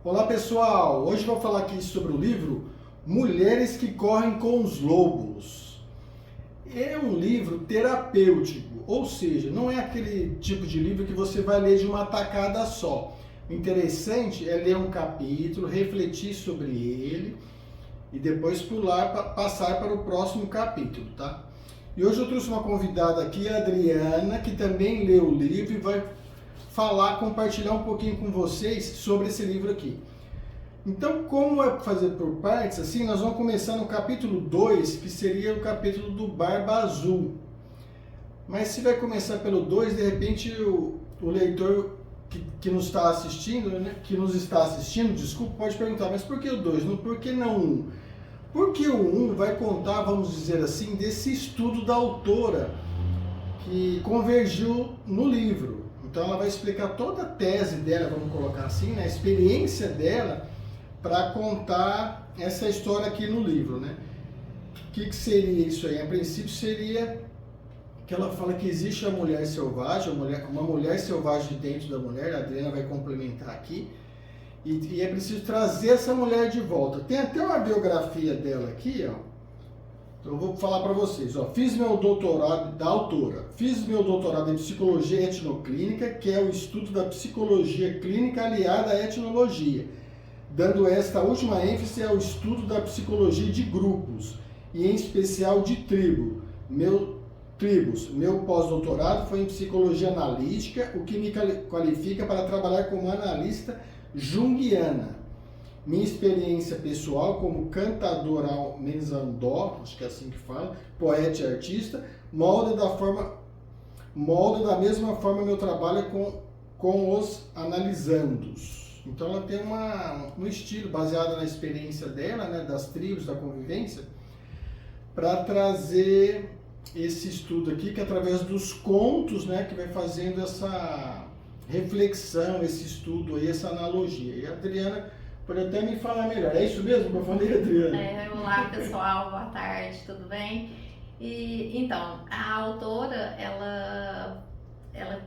Olá pessoal, hoje vou falar aqui sobre o livro Mulheres que Correm com os Lobos. É um livro terapêutico, ou seja, não é aquele tipo de livro que você vai ler de uma tacada só. O interessante é ler um capítulo, refletir sobre ele e depois passar para o próximo capítulo, tá? E hoje eu trouxe uma convidada aqui, a Adriana, que também leu o livro e vai compartilhar um pouquinho com vocês sobre esse livro aqui. Então, como é fazer por partes, assim, nós vamos começar no capítulo 2, que seria o capítulo do Barba Azul. Mas se vai começar pelo 2, de repente o leitor que nos está assistindo, desculpa, pode perguntar, mas por que o 2? Por que não o 1? Porque o 1 vai contar, vamos dizer assim, desse estudo da autora que convergiu no livro. Então ela vai explicar toda a tese dela, vamos colocar assim, né, a experiência dela para contar essa história aqui no livro, né? O que seria isso aí? A princípio seria que ela fala que existe a mulher selvagem, uma mulher selvagem dentro da mulher, a Adriana vai complementar aqui, e é preciso trazer essa mulher de volta. Tem até uma biografia dela aqui, ó. Então eu vou falar para vocês, ó. Fiz meu doutorado em psicologia etnoclínica, que é o estudo da psicologia clínica aliada à etnologia, dando esta última ênfase ao estudo da psicologia de grupos, e em especial de tribos. Meu pós-doutorado foi em psicologia analítica, o que me qualifica para trabalhar como analista junguiana. Minha experiência pessoal como cantador menzandó, acho que é assim que fala, poeta e artista, molda da mesma forma meu trabalho com os analisandos. Então ela tem um estilo baseado na experiência dela, né, das tribos, da convivência, para trazer esse estudo aqui, que é através dos contos, né, que vai fazendo essa reflexão, esse estudo aí, essa analogia. E a Adriana pode até me falar melhor. É isso mesmo que eu falei, Adriana? Olá pessoal, boa tarde, tudo bem? E então, a autora, ela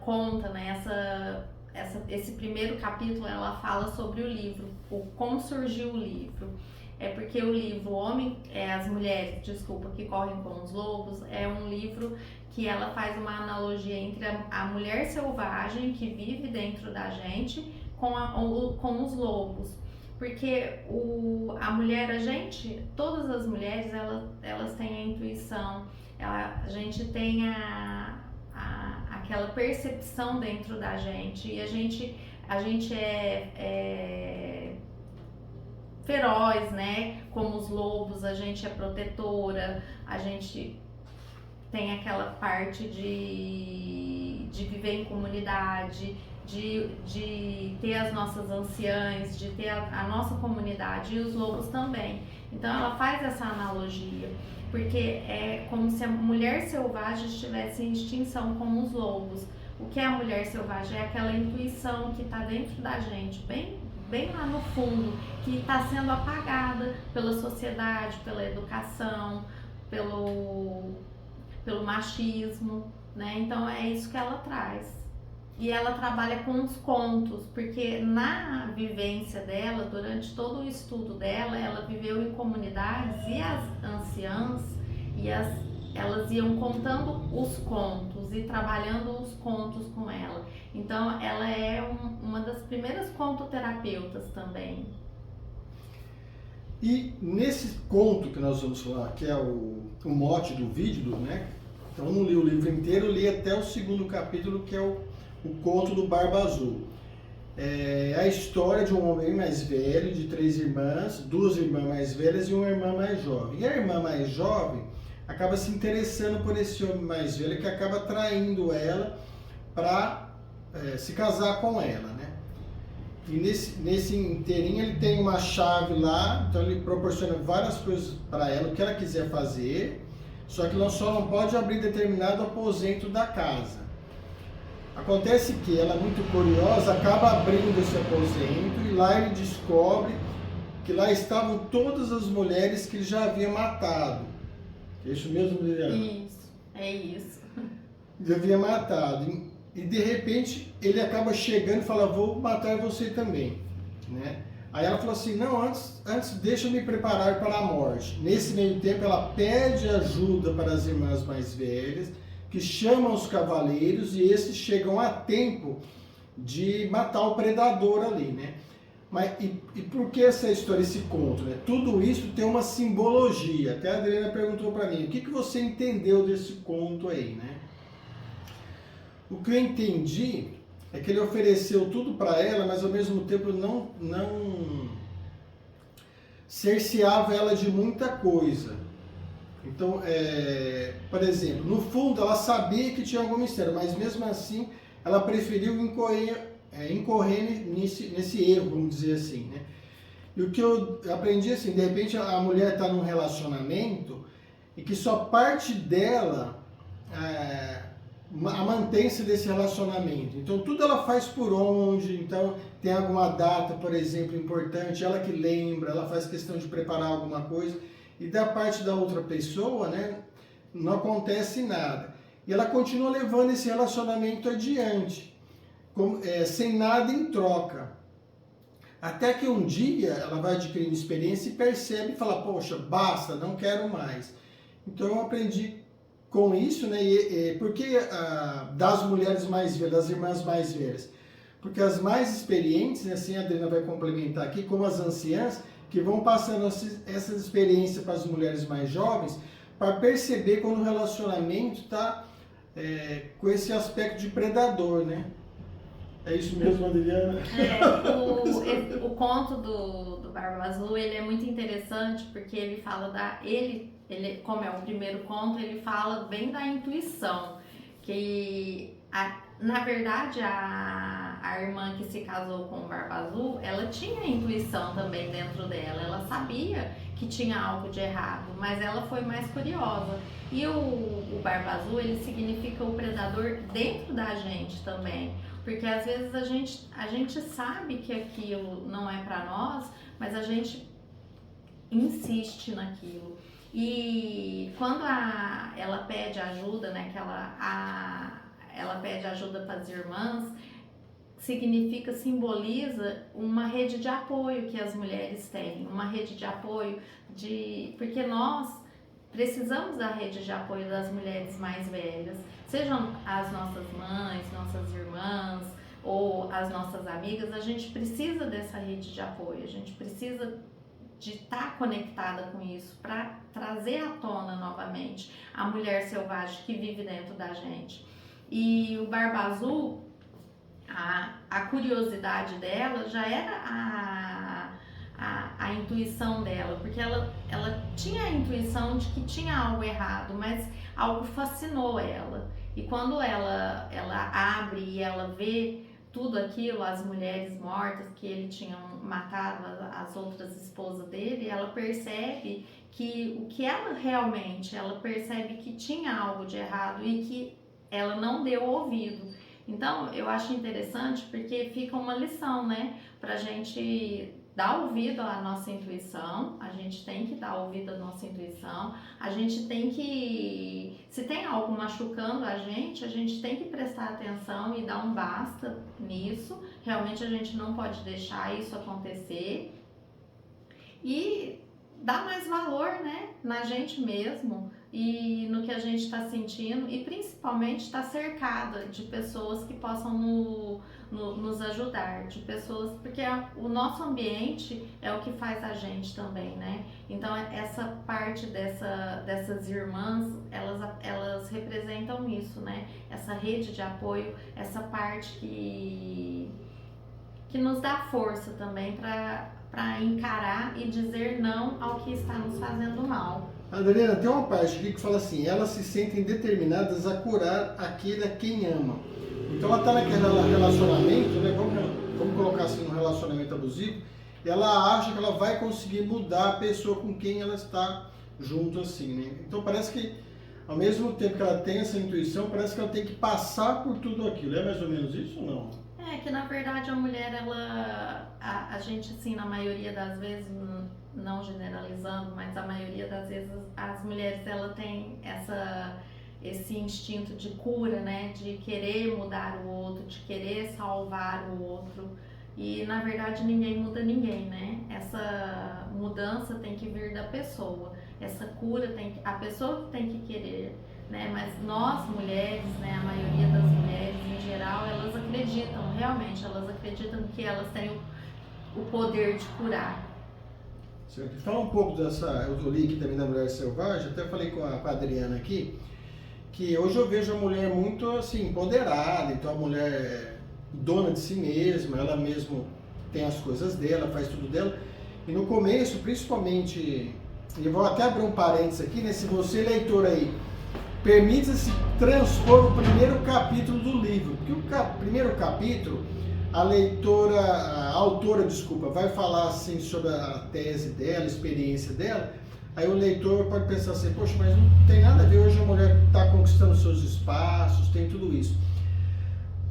conta, né, esse primeiro capítulo, ela fala sobre o livro, como surgiu o livro. É porque o livro As Mulheres, que Correm com os Lobos, é um livro que ela faz uma analogia entre a mulher selvagem que vive dentro da gente com os lobos. Porque a mulher, todas as mulheres, elas têm a intuição, a gente tem aquela percepção dentro da gente, e a gente é feroz, né? Como os lobos, a gente é protetora, a gente tem aquela parte de viver em comunidade, de ter as nossas anciãs, de ter a nossa comunidade, e os lobos também. Então ela faz essa analogia, porque é como se a mulher selvagem estivesse em extinção como os lobos. O que é a mulher selvagem? É aquela intuição que está dentro da gente, bem lá no fundo, que está sendo apagada pela sociedade, pela educação, pelo machismo, né? Então é isso que ela traz. E ela trabalha com os contos, porque na vivência dela, durante todo o estudo dela, ela viveu em comunidades, e as anciãs elas iam contando os contos e trabalhando os contos com ela. Então ela é uma das primeiras contoterapeutas também. E nesse conto que nós vamos falar, que é o mote do vídeo, né? Então eu não li o livro inteiro, eu li até o segundo capítulo, que é o conto do Barba Azul. É a história de um homem mais velho, de 3 irmãs, 2 irmãs mais velhas e uma irmã mais jovem. E a irmã mais jovem acaba se interessando por esse homem mais velho, que acaba atraindo ela para se casar com ela, né? E nesse inteirinho ele tem uma chave lá, então ele proporciona várias coisas para ela, o que ela quiser fazer, só que ela só não pode abrir determinado aposento da casa. Acontece que ela, muito curiosa, acaba abrindo esse aposento, e lá ele descobre que lá estavam todas as mulheres que ele já havia matado. É isso mesmo, Liliana? Isso, é isso. Já havia matado. E de repente ele acaba chegando e fala: vou matar você também, né? Aí ela falou assim, não, antes deixa eu me preparar para a morte. Nesse meio tempo ela pede ajuda para as irmãs mais velhas, que chamam os cavaleiros e esses chegam a tempo de matar o predador ali, né? Mas, e por que essa história, esse conto, né? Tudo isso tem uma simbologia. Até a Adriana perguntou para mim, o que você entendeu desse conto aí, né? O que eu entendi é que ele ofereceu tudo para ela, mas ao mesmo tempo não cerceava ela de muita coisa. Então, por exemplo, no fundo ela sabia que tinha algum mistério, mas mesmo assim ela preferiu incorrer nesse erro, vamos dizer assim, né? E o que eu aprendi assim, de repente a mulher está num relacionamento e que só parte dela a mantença desse relacionamento. Então tudo ela faz por onde, então tem alguma data, por exemplo, importante, ela que lembra, ela faz questão de preparar alguma coisa, e da parte da outra pessoa, né, não acontece nada. E ela continua levando esse relacionamento adiante, sem nada em troca. Até que um dia ela vai adquirindo experiência e percebe e fala, poxa, basta, não quero mais. Então eu aprendi com isso, né? Por que das mulheres mais velhas, das irmãs mais velhas? Porque as mais experientes, né, assim a Adriana vai complementar aqui, como as anciãs, que vão passando essas experiências para as mulheres mais jovens, para perceber quando o relacionamento está com esse aspecto de predador, né? É isso mesmo, Adriana? O conto do Barba Azul, ele é muito interessante porque ele fala ele, como é o primeiro conto, ele fala bem da intuição, que na verdade a irmã que se casou com o Barba Azul, ela tinha intuição também dentro dela, ela sabia que tinha algo de errado, mas ela foi mais curiosa. E o Barba Azul, ele significa o predador dentro da gente também, porque às vezes a gente sabe que aquilo não é para nós, mas a gente insiste naquilo. E quando ela pede ajuda, né, que ela pede ajuda para as irmãs, simboliza uma rede de apoio que as mulheres têm, uma rede de apoio porque nós precisamos da rede de apoio das mulheres mais velhas, sejam as nossas mães, nossas irmãs ou as nossas amigas. A gente precisa dessa rede de apoio, a gente precisa de estar conectada com isso para trazer à tona novamente a mulher selvagem que vive dentro da gente. E o Barba Azul, a curiosidade dela já era a intuição dela, porque ela tinha a intuição de que tinha algo errado, mas algo fascinou ela. E quando ela abre e ela vê tudo aquilo, as mulheres mortas que ele tinha matado, as outras esposas dele, ela percebe que o que ela percebe que tinha algo de errado e que ela não deu ouvido. Então eu acho interessante porque fica uma lição, né, pra gente dar ouvido à nossa intuição. A gente tem que dar ouvido à nossa intuição, a gente tem que, se tem algo machucando a gente tem que prestar atenção e dar um basta nisso. Realmente a gente não pode deixar isso acontecer e dar mais valor, né, na gente mesmo e no que a gente está sentindo, e principalmente estar cercada de pessoas que possam nos ajudar, de pessoas, porque o nosso ambiente é o que faz a gente também, né? Então essa parte dessas irmãs, elas representam isso, né? Essa rede de apoio, essa parte que nos dá força também para encarar e dizer não ao que está nos fazendo mal. Adriana, tem uma parte aqui que fala assim, elas se sentem determinadas a curar aquele a quem ama. Então ela está naquele relacionamento, né? Vamos colocar assim, um relacionamento abusivo, e ela acha que ela vai conseguir mudar a pessoa com quem ela está junto, assim, né? Então parece que, ao mesmo tempo que ela tem essa intuição, parece que ela tem que passar por tudo aquilo. É mais ou menos isso ou não? É que na verdade a mulher, a gente assim, na maioria das vezes, não generalizando, mas a maioria das vezes as mulheres, ela tem esse instinto de cura, né, de querer mudar o outro, de querer salvar o outro, E na verdade ninguém muda ninguém, né? Essa mudança tem que vir da pessoa. Essa cura a pessoa que tem que querer, né? Mas nós mulheres, né? A maioria das mulheres em geral, elas acreditam, realmente, elas acreditam que elas têm o poder de curar. Certo. Fala um pouco dessa, eu li aqui também da Mulher Selvagem, até falei com a Adriana aqui, que hoje eu vejo a mulher muito assim, empoderada, então a mulher é dona de si mesma, ela mesma tem as coisas dela, faz tudo dela. E no começo, principalmente, eu vou até abrir um parênteses aqui, né? Se você, leitor aí, permita-se transpor o primeiro capítulo do livro, porque o primeiro capítulo, a autora, vai falar assim sobre a tese dela, a experiência dela, aí o leitor pode pensar assim, poxa, mas não tem nada a ver, hoje a mulher está conquistando seus espaços, tem tudo isso.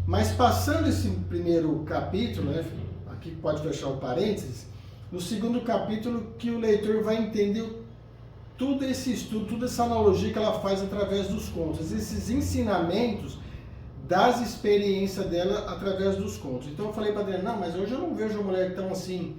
Mas passando esse primeiro capítulo, né, aqui pode fechar o parênteses, no segundo capítulo que o leitor vai entender todo esse estudo, toda essa analogia que ela faz através dos contos, esses ensinamentos das experiências dela através dos contos. Então eu falei para ela, não, mas hoje eu não vejo a mulher tão assim,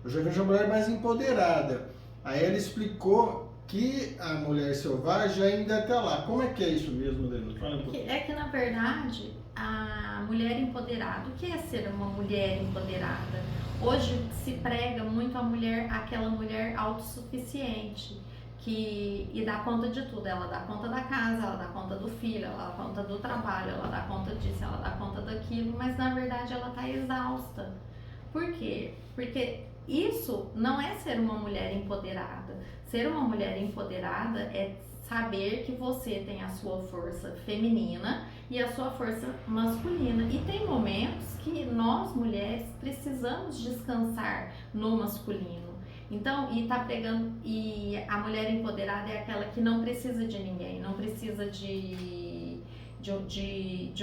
eu já vejo a mulher mais empoderada. Aí ela explicou que a Mulher Selvagem ainda está lá. Como é que é isso mesmo, Adriana? Fala um pouquinho. É que na verdade a mulher empoderada, o que é ser uma mulher empoderada? Hoje se prega muito a mulher, aquela mulher autossuficiente, e dá conta de tudo. Ela dá conta da casa, ela dá conta do filho, ela dá conta do trabalho, ela dá conta disso, ela dá conta daquilo, mas na verdade ela está exausta. Por quê? Porque isso não é ser uma mulher empoderada. Ser uma mulher empoderada é saber que você tem a sua força feminina e a sua força masculina. E tem momentos que nós mulheres precisamos descansar no masculino. Então, e a mulher empoderada é aquela que não precisa de ninguém, não precisa de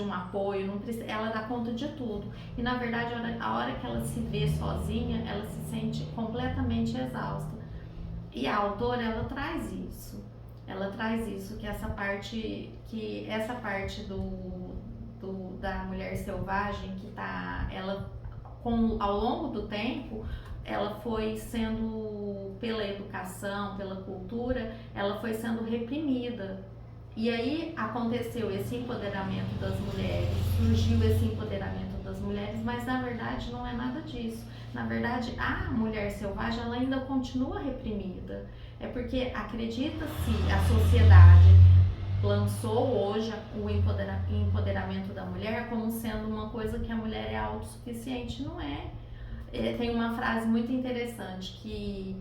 um apoio, não precisa, ela dá conta de tudo. E na verdade, a hora que ela se vê sozinha, ela se sente completamente exausta. E a autora, ela traz isso. Ela traz isso, que essa parte da mulher selvagem, que ela, ao longo do tempo, ela foi sendo, pela educação, pela cultura, ela foi sendo reprimida. E aí aconteceu esse empoderamento das mulheres, surgiu esse empoderamento das mulheres, mas na verdade não é nada disso. Na verdade, a mulher selvagem, ela ainda continua reprimida. É porque acredita-se, a sociedade lançou hoje o empoderamento da mulher como sendo uma coisa que a mulher é autossuficiente. Não é. Tem uma frase muito interessante que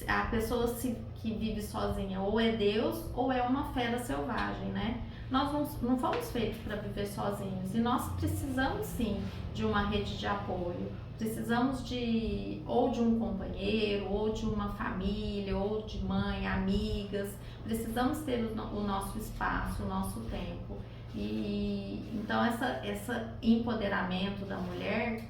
a pessoa que vive sozinha ou é Deus ou é uma fera selvagem, né? Nós não fomos feitos para viver sozinhos e nós precisamos sim de uma rede de apoio. Precisamos ou de um companheiro, ou de uma família, ou de mãe, amigas. Precisamos ter o nosso espaço, o nosso tempo. E então esse empoderamento da mulher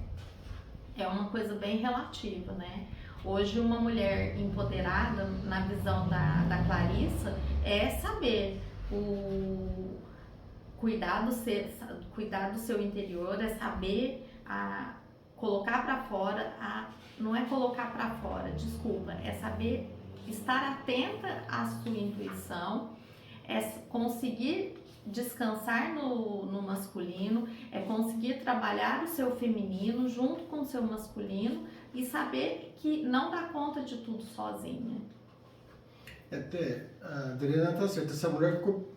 é uma coisa bem relativa, né? Hoje uma mulher empoderada, na visão da Clarissa, é saber cuidar do seu interior, é saber colocar para fora, não é colocar para fora, desculpa, é saber estar atenta à sua intuição, é conseguir descansar no masculino, é conseguir trabalhar o seu feminino junto com o seu masculino e saber que não dá conta de tudo sozinha. Até a Adriana está certa, essa mulher ficou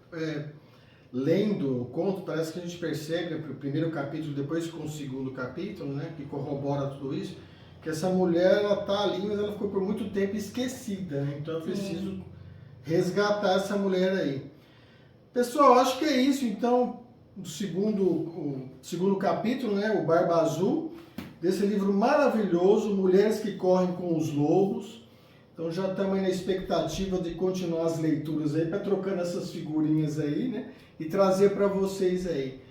lendo o conto, parece que a gente percebe o primeiro capítulo, depois com o segundo capítulo, né, que corrobora tudo isso, que essa mulher, ela está ali, mas ela ficou por muito tempo esquecida, né? Então eu preciso resgatar essa mulher aí. Pessoal, acho que é isso, então, o segundo capítulo, né, o Barba Azul, desse livro maravilhoso, Mulheres que Correm com os Lobos. Então já estamos aí na expectativa de continuar as leituras aí, para trocando essas figurinhas aí, né, e trazer para vocês aí.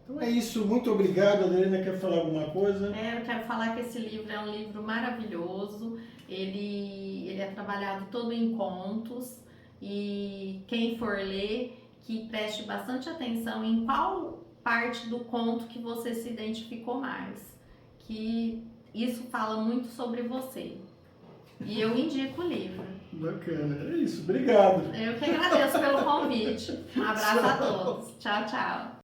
Então é isso, muito obrigado. Adriana, quer falar alguma coisa? Eu quero falar que esse livro é um livro maravilhoso, ele é trabalhado todo em contos, e quem for ler, que preste bastante atenção em qual parte do conto que você se identificou mais. que isso fala muito sobre você. E eu indico o livro. Bacana, é isso. Obrigado. Eu que agradeço pelo convite. Um abraço a todos. Tchau, tchau.